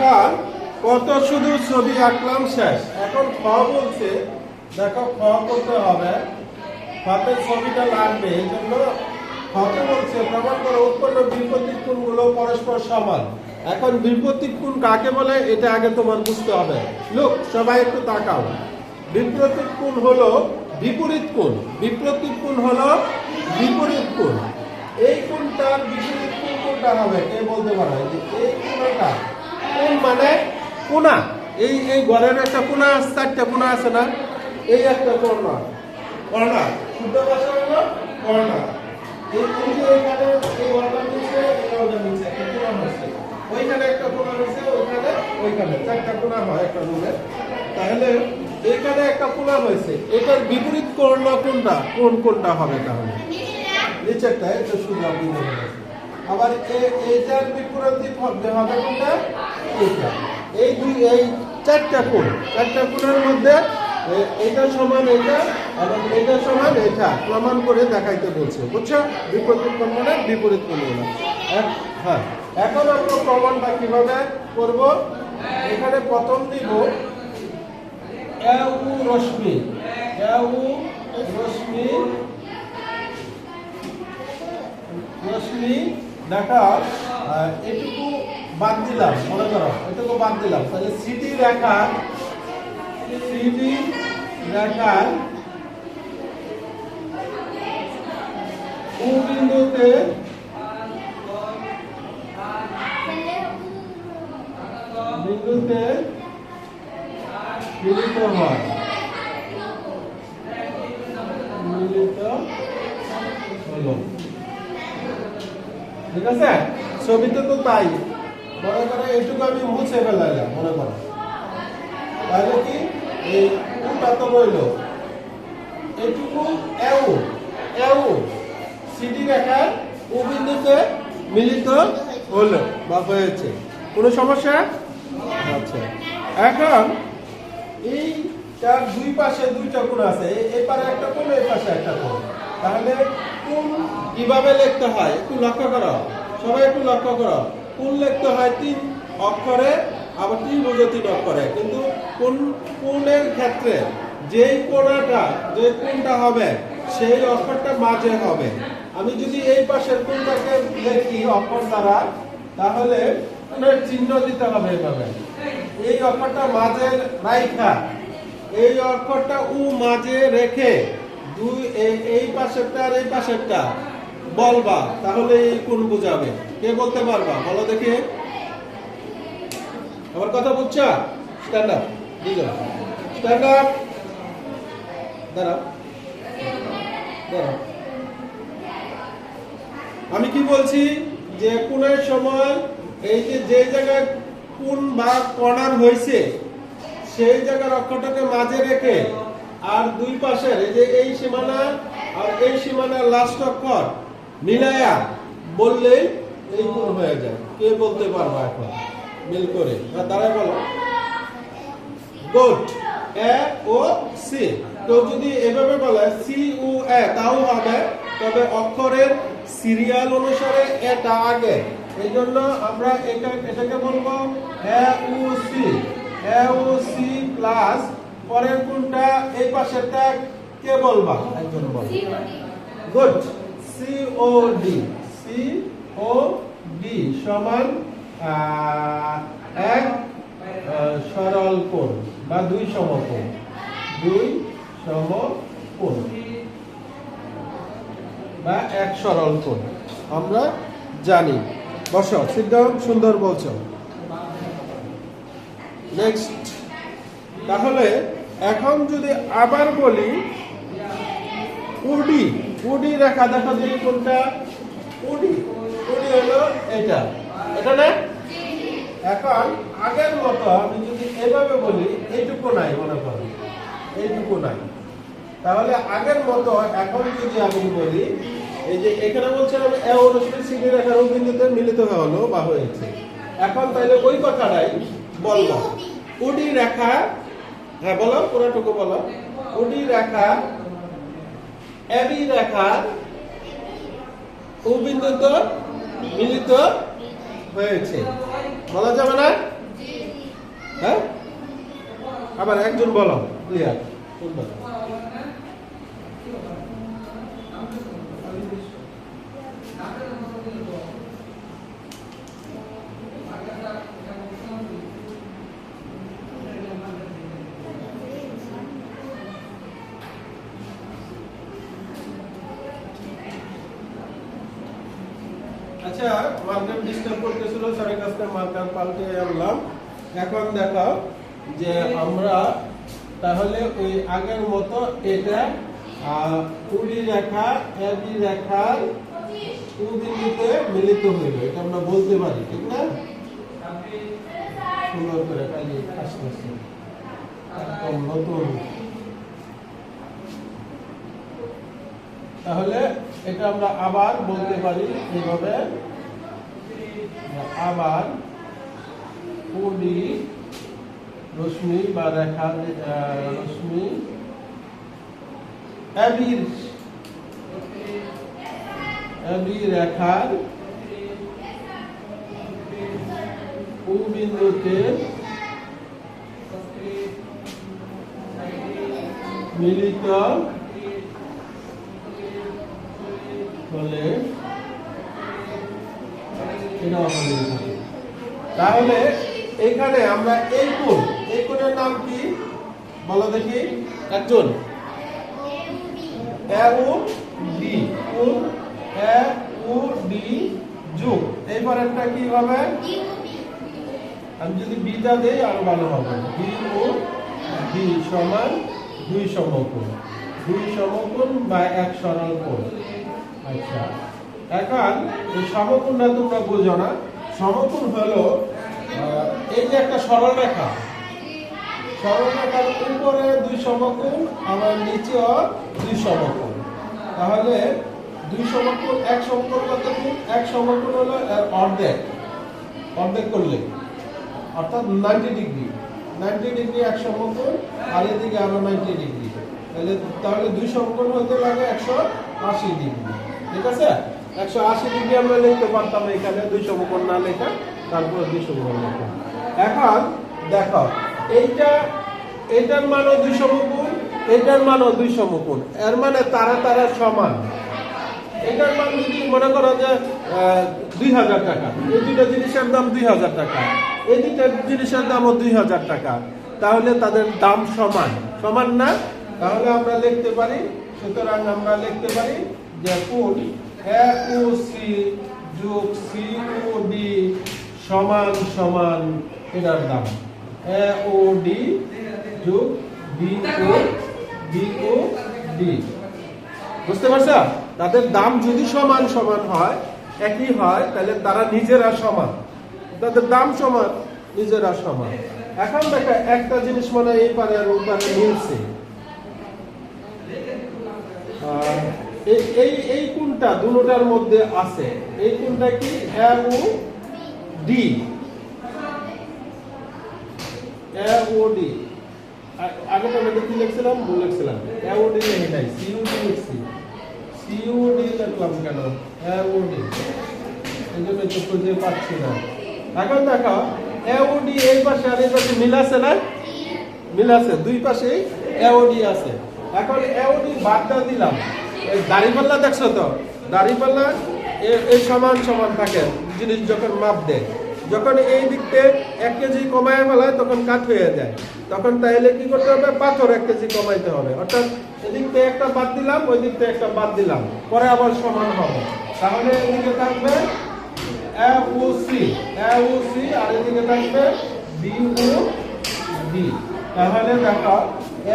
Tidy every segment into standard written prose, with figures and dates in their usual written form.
এখন কত শুধু ছবি আঁকলাম শেষ। এখন খ বলছে, দেখো খ করতে হবে, খতে ছবিটা লাগবে। এই জন্য খতে বলছে প্রমাণ করো উৎপন্ন বিপরীত কোণগুলো পরস্পর সমান। এখন বিপরীত কোণ কাকে বলে এটা আগে তোমার বুঝতে হবে। লোক সবাই একটু তাকাও। বিপরীত কোণ হলো বিপরীত কোণ, বিপরীত কোণ হলো বিপরীত কোণ। এই কোণটার বিপরীত কোণ কোনটা হবে কে বলতে পারো? এই কোণটা কোণ মানে কোণা। এই এই ঘরের একটা কোণা, চারটা কোণা আছে না? এই একটা কর্নার, কর্নার শুদ্ধ ভাষা হলো কর্নার। এই যে এখানে এই ওয়ালটার নিচে এই ওয়ালটার নিচে একটা কোণা আছে, ওইখানে একটা কোণা আছে, ওইখানে ওইখানে চারটা কোণা হয় একটা রুমে। তাহলে এখানে একটা কোণা হয়েছে, এটার বিপরীত কর্ণ কোনটা, কোন কোনটা হবে? তাহলে নিচেরটা এটা শুধু আপনি দেখেন। আবার এইটার বিপরীত হবে কোনটা? এইটা। এই দুই এই চারটা কোণ, চারটা কোণের মধ্যে এটা সমান এটা এবং এটা সমান এটা প্রমাণ করে দেখাইতে বলছে, বুঝছো? বিপরীত কোণ মানে বিপরীত কোণ হলো। হ্যাঁ, এখন আমরা প্রমাণটা কিভাবে করব? এখানে প্রথম দিব এউ রশ্মি, এউ রশ্মি, রশ্মি দেখা এটুকু বাদ দিলাম, মনে করো এটুকু বাদ দিলাম। তাহলে সিটি রেখা, সিটি রেখার ও বিন্দুতে বিন্দুতে মিলিত হয়, মিলিত হলো। ঠিক আছে, ছবিতে তো তাই। মনে করো এইটুকু আমি মুছে ফেলাইলাম, মনে করো, তাহলে কি এই কোনটা তো রইল, এইটুকু এও এও সিডি রেখার ও বিন্দুতে মিলিত হলো বা হয়েছে। কোনো সমস্যা? আচ্ছা, এখন এই তার দুই পাশে দুইটা কোণ আছে, এই পারে একটা কোণ, এই পাশে একটা কোণ। তাহলে কোণ কিভাবে লিখতে হয় একটু লক্ষ্য করো, সবাই একটু লক্ষ্য করো। কোণ লিখতে হয় 3 অক্ষরে, আবার ত্রিভুজও 3 অক্ষরে। কিন্তু কোণের ক্ষেত্রে যেই কোণাটা, যে কোণটা হবে সেই অক্ষরটা মাঝে হবে। আমি যদি এই পাশের কোণটাকে লিখি অক্ষর দ্বারা, তাহলে কোণের চিহ্ন দিতে হবে এভাবে। এই অক্ষরটা মাঝে রাইখা, এই অক্ষরটা উ মাঝে রেখে দুই এই পাশেরটা আর এই পাশেরটা বলবা, তাহলে এই কোণ বুঝাবে। কে বলতে পারবা? বলো দেখি। আমার কথা বুঝছো? স্ট্যান্ড আপ, দুজন স্ট্যান্ড আপ, দাঁড়াও দাঁড়াও। আমি কি বলছি যে কোণের সময় এই যে জায়গায় কোণ বা কর্নার হয়েছে সেই জায়গার অক্ষরটাকে মাঝে রেখে আর দুই পাশের এই যে এই সীমানা আর এই সীমানার লাস্ট অক্ষর মিলায়া বললেই এই কোণ হয়ে যায়। কে বলতে পারবা এখন মিল করে? দাঁড়ায় বলো। গুড। এ ও সি। তো যদি এভাবে বলে সি ও এ তাও হবে, তবে অক্ষরের সিরিয়াল অনুসারে এটা আগে। এই জন্য আমরা এটাকে বলবো এ ও সি, এ ও সি প্লাস পরের কোনটা এই পাশেরটা কে বলবা? একজন বল। গুড। সি ও ডি, সি ও ডি সমান এক সরল কোণ বা দুই সমকোণ, দুই সমকোণ বা এক সরল কোণ আমরা জানি। বসো, সিদ্ধান্ত সুন্দর বলছো। নেক্সট, তাহলে এখন যদি আবার বলি উডি, উডি রেখা দেখো যে কোনটা? উডি, উডি হলো এটা, এটা না? এখন আগের মতো আমি যদি এভাবে বলি, এইটুকু নাই, মনে করো এইটুকু নাই, তাহলে আগের মতো এখন যদি আমি বলি এই যে এখানে বলছিলাম এ ও রশ্মি সিডি রেখার ও বিন্দুতে মিলিত হলো বা হয়েছে। এখন তাহলে ওই কথাটাই বলবো। উডি রেখা, হ্যাঁ বলো পুরোটুকু বলো। উডি রেখা এবি রেখার ও বিন্দুতে মিলিত হয়েছে, বলা যাবে না? হ্যাঁ, আবার একজন বলো ক্লিয়ার। সুন্দর। আচ্ছা, মার্কার ডিস্টার্ব করতেছিল, স্যারের কাছ থেকে মার্কার পাল্টে আনলাম। এখন দেখো যে আমরা তাহলে ওই আগের মতো এটা কুড়ি রেখা এবি রেখার টু বিন্দুতে মিলিত হইল, এটা আমরা বলতে পারি, ঠিক না? সুন্দর করে খালি আসতেছে একদম নতুন। তাহলে এটা আমরা আবার বলতে পারি এইভাবে, আবার কুড়ি রশ্মি বা রেখা রশ্মি এবি রেখার ও বিন্দুতে মিলিত হলে তাহলে এইখানে আমরা এই কোণের নাম কি বলো দেখি একজন? AOD, কোণ AOD যোগ এইবারেরটা কি হবে? আমি যদি বিটা দেই আরো ভালো হবে। BOD সমান দুই সমকোণ, দুই সমকোণ বা এক সরল কোণ। আচ্ছা, এখন এই সমকোণটা তোমরা বুঝো না। সমকোণ হলো এই যে একটা সরল রেখা, সরল রেখার উপরে দুই সমকোণ আবার নিচেও দুই সমকোণ। তাহলে দুই সমকোণ এক সমকোণ কত গুণ? এক সমকোণ হলো এর অর্ধেক, অর্ধেক করলে অর্থাৎ 90 ডিগ্রি। 90 ডিগ্রি এক সমকোণ, আর এদিকে আরো 90 ডিগ্রি। তাহলে দুই সমকোণ হতে লাগে 180 ডিগ্রি। ঠিক আছে, 180 ডিগ্রি আমরা লিখতে পারতাম এখানে, দুই সমকোণ না লেখা, তারপরে দুই সমকোণ লেখা। এখন দেখো এইটার মানও দুই সমকোণ, এটার মানও দুই সমকোণ, এর মানে তারা তারা সমান। এটার মান যদি মনে করো যে 2000 টাকা, এই দুইটা জিনিসের দাম 2000 টাকা, এই দুইটা জিনিসের দামও 2000 টাকা, তাহলে তাদের দাম সমান, সমান না? তাহলে আমরা লিখতে পারি, সুতরাং আমরা লিখতে পারি যে কোণ AOC যোগ COD সমান সমান এটার দাম AOD যোগ BOD। বুঝতে পারছো? তাদের দাম যদি সমান সমান হয়, একই হয়, তাহলে তারা নিজেরা সমান, তাদের দাম সমান, নিজেরা সমান। এখন দেখো একটা জিনিস মানে এই পারে আর ওই পারে মিলছে। এই কোণটা দুটোটার মধ্যে আছে, এই কোণটা কি? AOD। AOD আগেটা আমি কি লিখছিলাম? ভুল লিখছিলাম, AOD লিখি নাই, COD লিখছি। COD লিখলাম কেন? AOD এই জন্য তো খুঁজে পাচ্ছি না। এখন দেখো AOD এই পাশে আর এই পাশে মিল আছে না? মিল আছে, দুই পাশেই AOD আছে। এখন AOD বাদটা দিলাম, এই দাড়িপাল্লা দেখছো তো? দাড়িপাল্লা এই সমান সমান থাকে জিনিস যখন মাপ দেয়, যখন এই দিকতে 1 কেজি কমায় ফেলায় তখন কাট হয়ে যায়, তখন তাইলে কি করতে হবে? পাথর 1 কেজি কমাইতে হবে, অর্থাৎ এদিক থেকে একটা বাদ দিলাম, ওই দিক থেকে একটা বাদ দিলাম, পরে আবার সমান হবে। তাহলে এদিকে থাকবে AOC আর এদিকে থাকবে BOD। তাহলে দেখো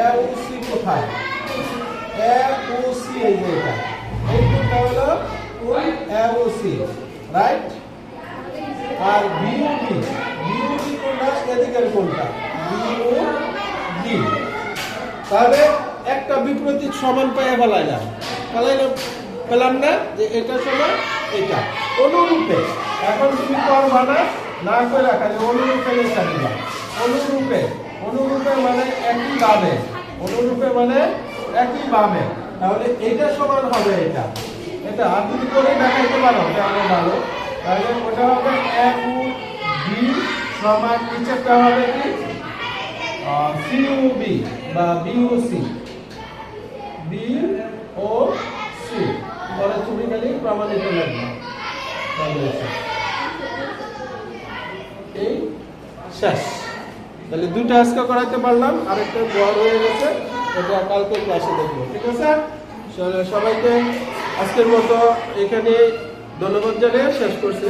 AOC কোথায়? AOC এই যে এটা, এই কোণটা হলো কোণ AOC, রাইট? আর BOD কোণটা এদিকের কোণটা BOD। তাহলে একটা বিপরীত সমান পাইয়া ফেলাইলাম, পেলাম না যে এটা সমান এটা। অনুরূপে এখন তুমি করবা না করে রাখা যে অনুরূপে লেখা দিবা। অনুরূপে মানে একই ভাবে, অনুরূপে মানে একই ভাবে। তাহলে এটা সমান হবে এটা, এটা আর যদি করে দেখাইতে পারো তাহলে ভালো। তাহলে ওটা হবে AOD সমান, নিচেরটা হবে কি সিউবি বা বিওসি, বিওসি পরে তুমি খালি প্রমাণিত লাগবে। এই শেষ। তাহলে দুটো আজকে করাতে পারলাম, আরেকটা বড় হয়ে গেছে, এটা কালকে ক্লাসে দেখবো। ঠিক আছে, সবাইকে আজকের মতো এখানে ধন্যবাদ জানিয়ে শেষ করছি।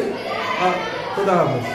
খোদা হাফেজ।